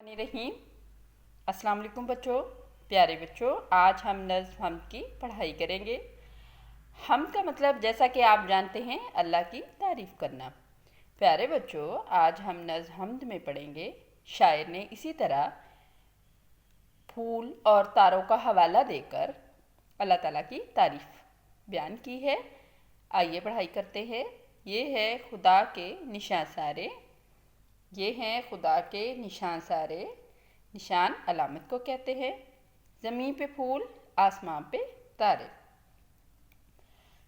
रहीम। अस्सलाम वालेकुम बच्चों, प्यारे बच्चों। आज हम नज़्म हम्द की पढ़ाई करेंगे। हम्द का मतलब जैसा कि आप जानते हैं अल्लाह की तारीफ़ करना। प्यारे बच्चों, आज हम नज़्म हम्द में पढ़ेंगे। शायर ने इसी तरह फूल और तारों का हवाला देकर अल्लाह ताला की तारीफ़ बयान की है। आइए पढ़ाई करते हैं। ये है खुदा के निशान सारे, ये हैं खुदा के निशान सारे, निशान अलामत को कहते हैं। ज़मीन पे फूल, आसमां पे तारे।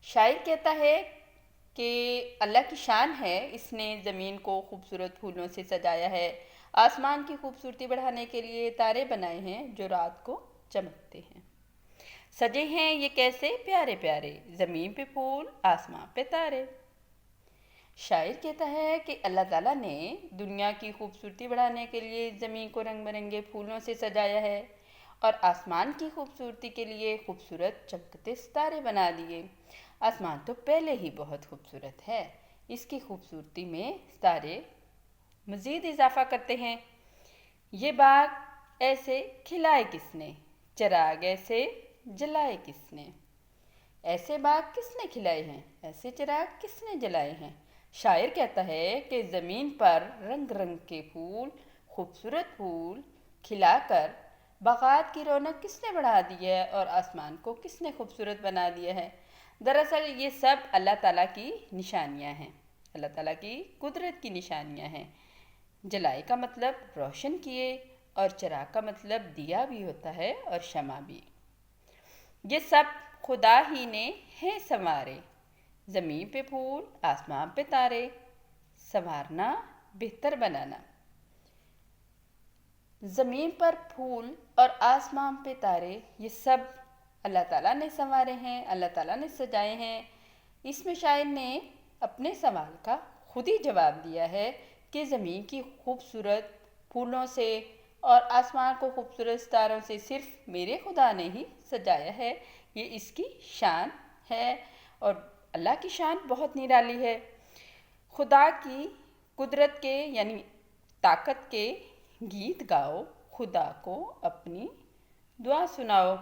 शायर कहता है कि अल्लाह की शान है, इसने ज़मीन को खूबसूरत फूलों से सजाया है। आसमान की खूबसूरती बढ़ाने के लिए तारे बनाए हैं जो रात को चमकते हैं। सजे हैं ये कैसे प्यारे प्यारे, ज़मीन पे फूल, आसमां पे तारे। शायर कहता है कि अल्लाह ताला ने दुनिया की खूबसूरती बढ़ाने के लिए ज़मीन को रंग बिरंगे फूलों से सजाया है और आसमान की खूबसूरती के लिए खूबसूरत चमकते सितारे बना दिए। आसमान तो पहले ही बहुत खूबसूरत है, इसकी खूबसूरती में सितारे मज़ीद इजाफा करते हैं। ये बाग ऐसे खिलाए किसने, चिराग ऐसे जलाए किसने। ऐसे बाग किसने खिलाए हैं, ऐसे चिराग किसने जलाए हैं। शायर कहता है कि ज़मीन पर रंग रंग के फूल, खूबसूरत फूल खिलाकर बागात की रौनक किसने बढ़ा दी है और आसमान को किसने खूबसूरत बना दिया है। दरअसल ये सब अल्लाह ताला की निशानियाँ हैं, अल्लाह ताला की कुदरत की निशानियाँ हैं। जलाए का मतलब रोशन किए और चिराग का मतलब दिया भी होता है और शमा भी। ये सब खुदा ही ने हैं संवारे, ज़मीन पे फूल, आसमान पे तारे। संवारना बेहतर बनाना। ज़मीन पर फूल और आसमान पे तारे, ये सब अल्लाह ताला ने संवारे हैं, अल्लाह ताला ने सजाए हैं। इसमें शायर ने अपने सवाल का खुद ही जवाब दिया है कि ज़मीन की खूबसूरत फूलों से और आसमान को खूबसूरत सितारों से सिर्फ मेरे खुदा ने ही सजाया है। ये इसकी शान है और अल्लाह की शान बहुत निराली है। खुदा की कुदरत के यानी ताकत के गीत गाओ, खुदा को अपनी दुआ सुनाओ।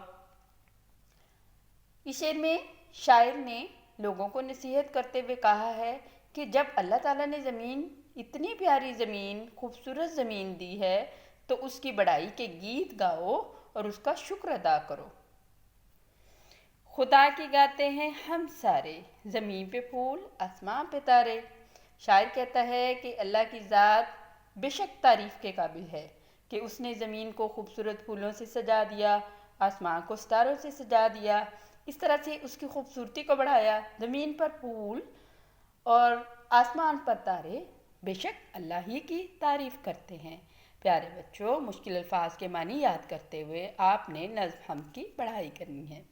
इस शेर में शायर ने लोगों को नसीहत करते हुए कहा है कि जब अल्लाह ताला ने ज़मीन, इतनी प्यारी ज़मीन, खूबसूरत ज़मीन दी है तो उसकी बड़ाई के गीत गाओ और उसका शुक्र अदा करो। खुदा की गाते हैं हम सारे, ज़मीन पे फूल, आसमान पे तारे। शायर कहता है कि अल्लाह की ज़ात बेशक तारीफ़ के काबिल है कि उसने ज़मीन को खूबसूरत फूलों से सजा दिया, आसमान को सितारों से सजा दिया, इस तरह से उसकी खूबसूरती को बढ़ाया। ज़मीन पर फूल और आसमान पर तारे बेशक अल्लाह ही की तारीफ़ करते हैं। प्यारे बच्चों, मुश्किल अल्फाज के मानी याद करते हुए आपने नज़्म हम्द की पढ़ाई करनी है।